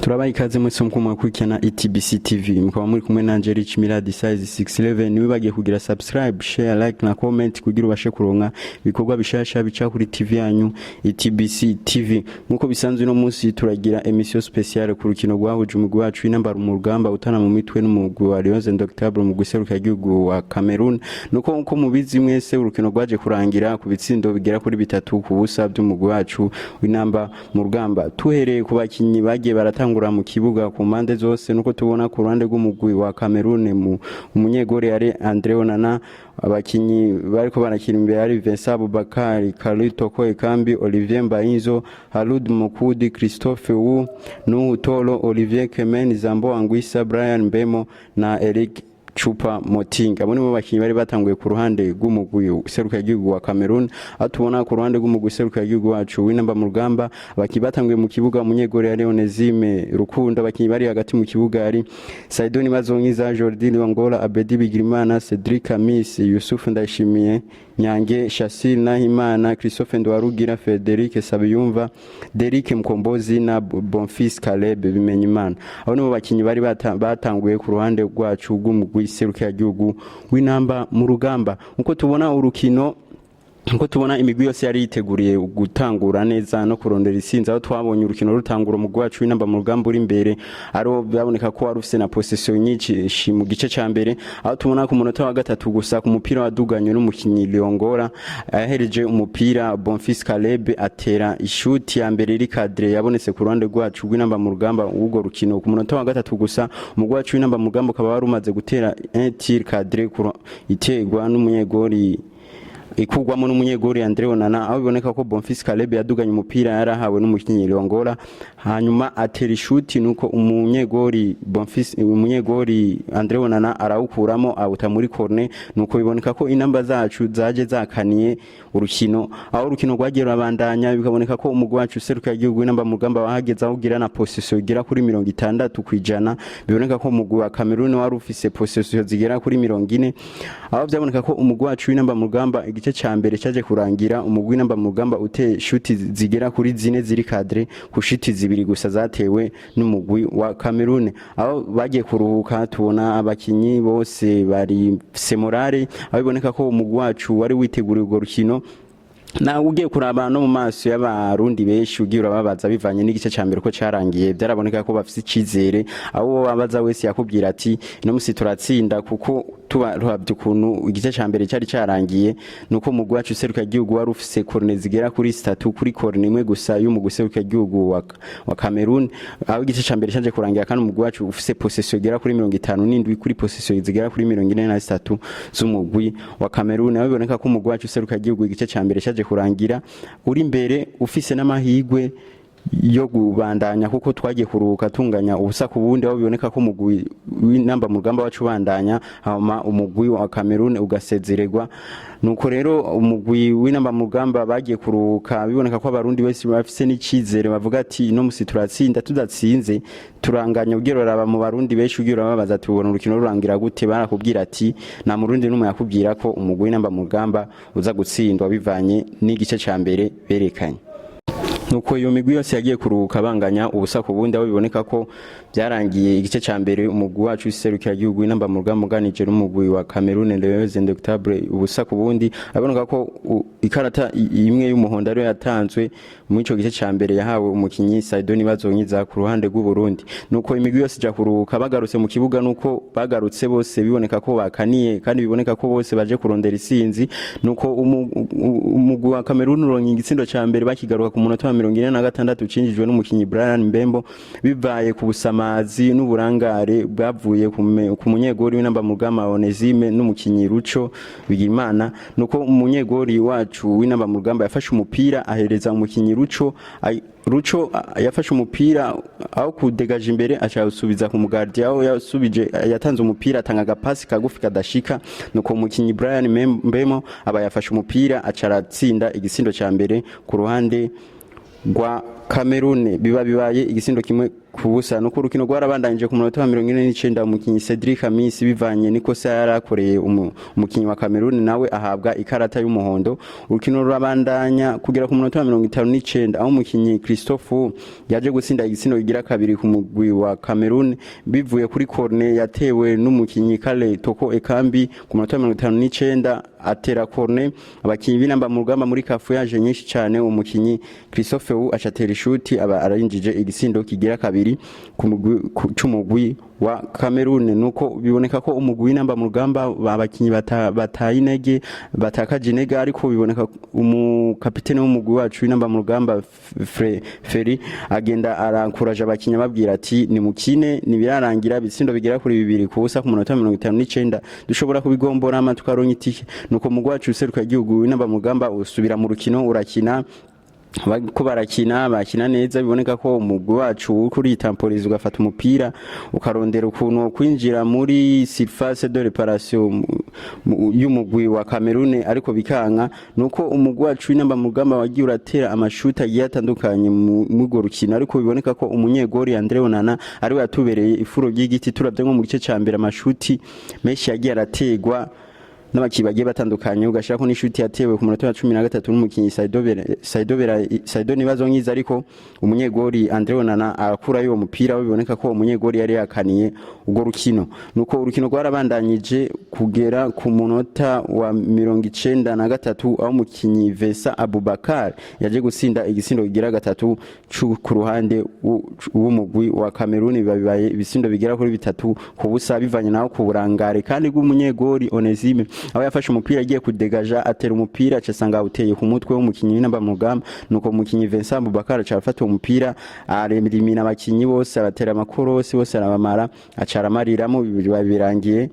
Turabaye ikaze mwese mukuma kurikirana ETBC-TV mukaba muri kumwe na Rich Miradi size 611 niwe bagiye kugira subscribe share like na comment kugira ubashe kuronka ibikorwa bishasha bica kuri TV yanyu ETBC-TV nkuko bisanzwe no munsi turagira emission speciale ku rukino rwahuje umugwi wacu inambara mu rugamba utana mu mitwe n'umugwi wa Lions Indomitable mu guseruka igihugu wa Cameroon nuko mubizi mwese urukino rwaje kurangira ku bitsindo bigera kuri 3 ku busa by'umugwi wacu w'inamba mu rugamba tuhereye ku bakinyi bagiye baratangura mu kibuga ku mpande zose nuko tubona ku ruhande rw'umugwi wa Cameroon mu munyegore yari André Onana abakinyi bariko barakira imbere ari Vincent Boubacar Carlito Koekambi Olivier Mbainzo Halud Mokudi Christophe Wu Nuhu Tolo Olivier Kemen Zambo Angwisa Brian Mbemo na Eric Chupa Moting abo nibo bakinyi bari batanguye ku ruhande rw'umugwi seruka igihugu wa Cameroon atubona ku ruhande rw'umugwi seruka igihugu wacu w'inamba mu rugamba abakinyi batanguye mu kibuga munyegore ya Leonezime Rukundo abakinyi bari hagati mu kibuga ari Saidoni Bazonyiza Jordi Longola Abedi Bigirimana Cedric Amis Yusuf Ndayishimiye Nyange Shasil Nahimana Christophe Ndwarugira Frederic Sabiyumva Derek Mkombozi na Bonfils Caleb Bimenyimana abo nibo bakinyi bari batanguye ku ruhande rwacu rw'umugwi seruka igihugu w'inamba mu rugamba uko tubona urukino nko tubona imigwi yose yari yiteguriye gutangura neza no kurondera isinzi aho twabonye urukino rutangura mu gwacu w'inamba mu rugamba uri imbere aro byaboneka ko wari ufise na possession nyinshi mu gice ca mbere aho tubona ku munota wa gatatu gusa ku mupira waduganywe n'umukinyi Liongora ahereje umupira Bonfils Caleb atera ishuti ya mbere iri cadre yabonetse ku ruhande rwacu rw'inamba mu rugamba ubwo rukino ku munota wa gatatu gusa mu gwacu w'inamba mu rugamba ukaba wari umaze gutera un tir cadre itegwa n'umunyegori ikugwamo n'umunyegori André Onana aho biboneka ko Bonfils Caleb yaduganye umupira yarahawe n'umukinyi Liongora hanyuma atera ishuti nuko umunyegori André Onana arawukuramo awuta muri corner nuko biboneka ko inamba zacu zaje zakaniye urukino aho urukino rwagiye rabandanya bikaboneka ko umugwi wacu seruka igihugu inamba mu rugamba bahageza ugira na possession igera kuri 60 kwijana biboneka ko umugwi wa Cameroon wari ufise possession zigera kuri 40 aho byaboneka ko umugwi wacu inamba mu rugamba igice ca mbere cyaje kurangira umugwi namba mu rugamba ute shuti zigera kuri 4 ziri cadre ku shuti zibiri gusa zatewe n'umugwi wa Cameroon aho bagiye kuruhuka tubona abakinyi bose bari semorare aho biboneka ko umugwi wacu wari witeguriye urwo rukino na ugiye kuraba no mu maso y'abarundi benshi ugiye urababaza bivanye n'igice ca mbere ko carangiye byaraboneka ko bafite icizere aho wabaza wese yakubwira ati no musi turatsinda kuko tubaravye ukuntu igice ca mbere cyari carangiye nuko mu gwacu seruka igihugu wari ufise corner zigera kuri 3 kuri corner imwe gusa y'umuguseruka igihugu wa Cameroon aho igice ca mbere cyaje kurangira kandi mu gwacu ufise possession igera kuri 57 kuri possession zigera kuri 43 z'umugwi wa Cameroon aho biboneka ko mu gwacu seruka igihugu igice ca mbere cyaje kurangira uri imbere ufise n'amahigwe yo kubandanya kuko twagiye kuruka tunganya ubusa ku bundi aho biboneka ko umugwi w'inamba mu rugamba wacu bandanya hama umugwi wa Cameroon ugasezererwa nuko rero umugwi w'inamba mu rugamba bagiye kuruka biboneka ko abarundi wese bafise n'icizere bavuga ati no musi turatsinda tudatsinze turanganya ugero raba mu barundi benshi ugero babaza tubona urukino rurangira gute barakubwira ati na murundi numwe yakubwira ko umugwi w'inamba mu rugamba uza gutsindwa bivanye n'igice ca mbere berekanye nuko iyo migwi yose yagiye kuruka banganya ubusa ku bundi aho biboneka ko byarangiye igice ca mbere umugwi wacu iserukira igihugu inamba mu rugamba uganije n'umugwi wa Cameroon Lions Indomitable ubusa ku bundi aboneka ko ikarata imwe y'umuhondo ari yatanzwe mu ico gice ca mbere yahawe umukinyi Saidoni Bazonyiza ku ruhande rw'u Burundi nuko imigwi yose ja kuruka bagarutse mu kibuga nuko bagarutse bose biboneka ko bakaniye kandi biboneka ko bose baje kurondera isinzi nuko umugwi wa Cameroon uronye igitsindo ca mbere bakigaruka ku munota 46 cinjijwe n'umukinyi Brian Mbembo bivaye ku busamazi n'uburangare bwavuye ku munyegori w'inamba mu rugamba Onezime n'umukinyi Ruco Bigimana nuko umunyegori wacu w'inamba mu rugamba yafashe umupira ahereza umukinyi Ruco yafashe umupira aho kudegaje imbere acawusubiza ku mugardia aho yasubije yatanze umupira atanga agapasi kagufi kadashika nuko umukinyi Brian Mbemo aba yafashe umupira acaratsinda igisindo ca mbere ku ruhande gwa Cameroon bibaye igisindo kimwe kubusa nuko urukino rwarabandanyije ku munota wa 49 umukinyi Cedric Amisi bivanye nikosa yarakoreye umukinyi wa Cameroon nawe ahabwa ikarata y'umuhondo. Urukino rurabandanya kugera ku munota wa 59 aho umukinyi Christophe yaje gusinda igisindo kigira kabiri ku mugwi wa Cameroon bivuye kuri corner yatewe n'umukinyi Kale Toko Ekambi ku munota wa 59 atera corner abakinyi binamba mu rugamba muri kafu yaje nyinshi cyane umukinyi Christophe acatera ishuti aba arinjije igisindo kigira kabiri ku mugwi wa Cameroon nuko biboneka ko umugwi namba mu rugamba abakinyi batayinege batakaje intege ariko biboneka umukapitene w'umugwi wacu namba mu rugamba Feri agenda arankuraje abakinyi babwira ati ni mukine nibirarangira bisindo bigera kuri bibiri kubusa ku munota 59 dushobora kubigombora amatukaronye itike nuko umugwi wacu useruka igihugu namba mu rugamba usubira mu rukino urakina ko bakina neza biboneka ko umugwi wacu kuri tamporizo ugafata umupira ukarondera ukuntu kwinjira muri surface de réparation y'umugwi wa Cameroon ariko bikanka nuko umugwi wacu inamba mu rugamba wagiye uratera amashuta yatandukanye mu go rukino ariko biboneka ko umunyegori Andre Onana ari we yatubereye ifuro ry'igiti turavye nko mu gice ca mbere amashuti menshi yagiye arategwa n'abakibagiye batandukanye ugashira ko n'ishuti yatewe ku munota wa 13 n'umukinyi Saido nibazo nyiza ariko umunyegori Andre Onana akura yo mupira biboneka ko umunyegori yari yakaniye ugo rukino nuko urukino rwarabandanyije kugera ku munota wa 93 aho umukinyi Vesa Abubakar yaje gusinda igisindo kigira gatatu ku ruhande w'umugwi wa Cameroon bibaye ibisindo bigera kuri bitatu kubusa bivanye naho ku burangare kandi bw'umunyegori Onesime aho yafashe umupira agiye kudegaja atera umupira acasanga uteye ku mutwe w'umukinyi namba mu rugamba nuko umukinyi Vincent Bubakara acafata umupira aremira abakinyi bose abatera amakorosi bose arabamara acaramarira birangiye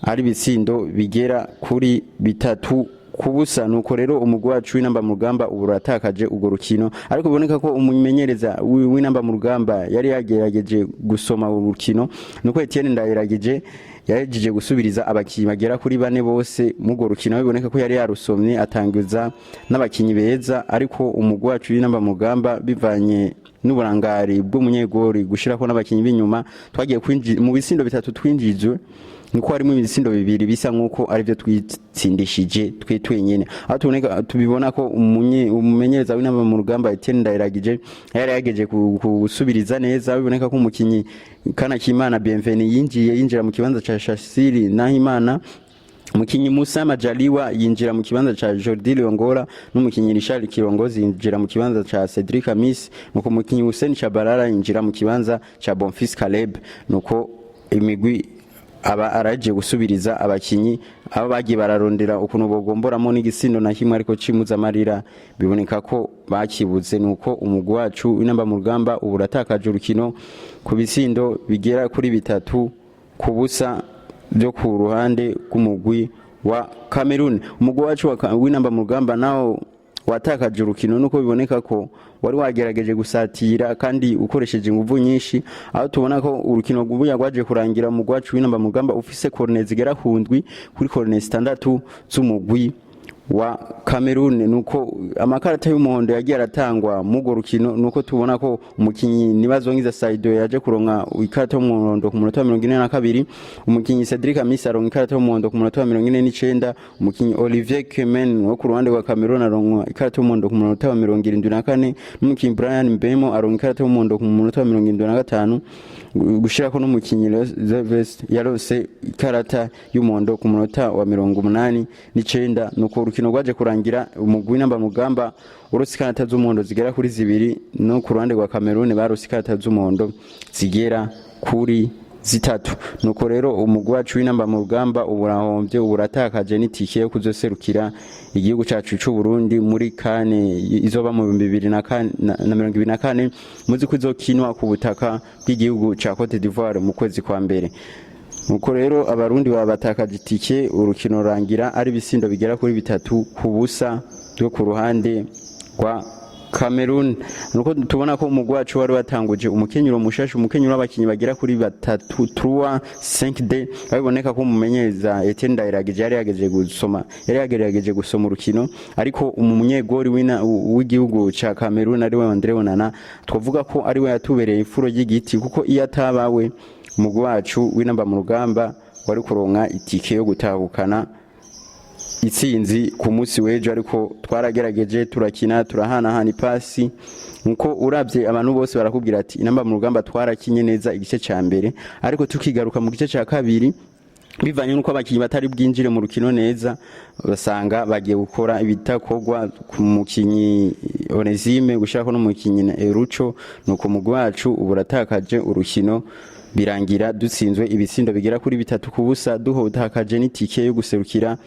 ari bisindo bigera kuri bitatu kubusa nuko rero umugwi wacu w'inamba mu rugamba uburatakaje ugo rukino ariko biboneka ko umumenyereza w'inamba mu rugamba yari yagerageje gusoma urukino nuko Etienne Ndayirageje yajeje gusubiriza abakinyi bagera kuri bane bose mugo rukino biboneka ko yari yarusomye atangiza n'abakinyi beza ariko umugwi wacu w'inamba mu rugamba bivanye n'uburangari bw'umunyegori gushirako n'abakinyi b'inyuma twagiye kwinjira mu bisindo bitatu twinjijwe nuko harimo ibisindo bibiri bisa nkuko ari byo twitsindishije twenyene aho tubibona ko umumenyereza w'inamba mu rugamba Etienne Ndayiragije yari yageje gusubiriza neza biboneka ko umukinyi Kanakimana Bienveni yinjira mu kibanza ca Shasiri Nahimana umukinyi Musa Majaliwa yinjira mu kibanza ca Jordi Leongora n'umukinyi Richard Kirongozi yinjira mu kibanza ca Cedric Amis nuko umukinyi Hussein Chabarara yinjira mu kibanza ca Bonfils Caleb nuko imigwi aba araje gusubiriza abakinyi abo bagiye bararondera ukuntu bogomboramo n'igisindo na kimwe ariko cimuza amarira biboneka ko bakibuze nuko umugwi wacu w'inamba mu rugamba uburatakaje urukino ku bisindo bigera kuri bitatu kubusa byo ku ruhande rw'umugwi wa Cameroon. Umugwi wacu w'inamba mu rugamba nawo watakaje urukino nuko biboneka ko wari wagerageje gusatira kandi ukoresheje inguvu nyinshi aho tubona ko urukino rw'ubuya rwaje kurangira mu gwacu w'inamba mu rugamba ufise corner zigera hundwi kuri corner standatu z'umugwi wa Cameroon nuko amakarata y'umuhondo yagiye aratangwa mugo rukino nuko tubona ko umukinyi Nibazongiza Saido yaje kuronka ikarata y'umuhondo ku munota wa 42 umukinyi Cedric Amisa aronka ikarata y'umuhondo ku munota wa 49 umukinyi Olivier Kemen wo ku ruhande rwa Cameroon aronka ikarata y'umuhondo ku munota wa 74 n'umukinyi Brian Mbemo aronka ikarata y'umuhondo ku munota wa 75 gushirako n'umukinyi Zevest yarose ikarata y'umuhondo ku munota wa 89 nuko urukino rwaje kurangira umugwi w'inamba mu rugamba urose ikarata z'umuhondo zigera kuri zibiri no ku ruhande rwa Cameroon barose ikarata z'umuhondo zigera kuri zitatu nuko rero umugwi wacu w'inamba mu rugamba uburahombye uburatakaje n'itike yo kuzoserukira igihugu cacu c'u Burundi muri kane izoba mu 2024 muzi ko izokinwa ku butaka bw'igihugu ca Cote d'Ivoire mu kwezi kwa mbere nuko rero abarundi babatakaje itike urukino rangira ari bisindo bigera kuri bitatu kubusa byo ku ruhande rwa Cameroon nuko tubona ko umugwi wacu wari watanguje umukenyuro mushasha umukenyuro w'abakinyi bagera kuri 3 3 5D baboneka ko mumenyereza Etienne Ndayiragije yari yagerageje gusoma urukino ariko umunyegori w'igihugu ca Cameroon ari we Andre Onana twavuga ko ari we yatubereye ifuro y'igiti kuko iyo atabawe umugwi wacu w'inamba mu rugamba wari kuronka itike yo gutahukana itsinzi ku munsi w'ejo ariko twaragerageje turakina turahana ipasi nkuko uravye abantu bose barakubwira ati inamba mu rugamba twarakinye neza igice ca mbere ariko tukigaruka mu gice ca kabiri bivanye nuko abakinyi batari bwinjire mu rukino neza basanga bagiye gukora ibitakogwa ku mukinyi Onesime gushaka no mukinyi Ruco nuko mugwi wacu uburatakaje urukino birangira dutsinzwe ibitsindo bigera kuri 3 kubusa duhotakaje n'itike yo guserukira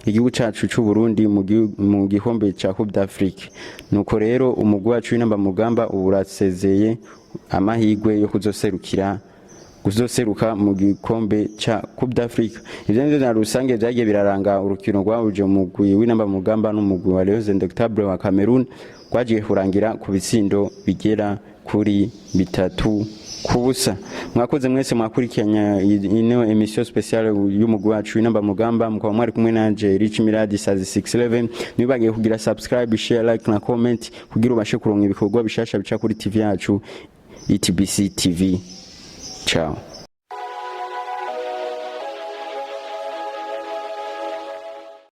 igihugu cacu c'u Burundi mu gihombe ca Coupe d'Afrique nuko rero umugwi wacu w'inamba mu rugamba urasezeye amahigwe yo kuzoseruka mu gikombe ca Coupe d'Afrique ivyo na rusange vyagiye biraranga urukino rwahuje umugwi w'inamba mu rugamba n'umugwi wa Leos Ndoctable wa Cameroon kwagiye kurangira ku bitsindo bigera kuri 3 kubusa. Mwakoze mwese mwakurikiranya ino emission speciale y'umugwi wacu w'inamba mu rugamba mukaba mwari kumwe nanje Rich Miradi Sazi 611 nibagiye kugira subscribe share like na comment kugira ubashe kuronka ibikorwa bishasha bica kuri TV yacu ETBC-TV. Ciao.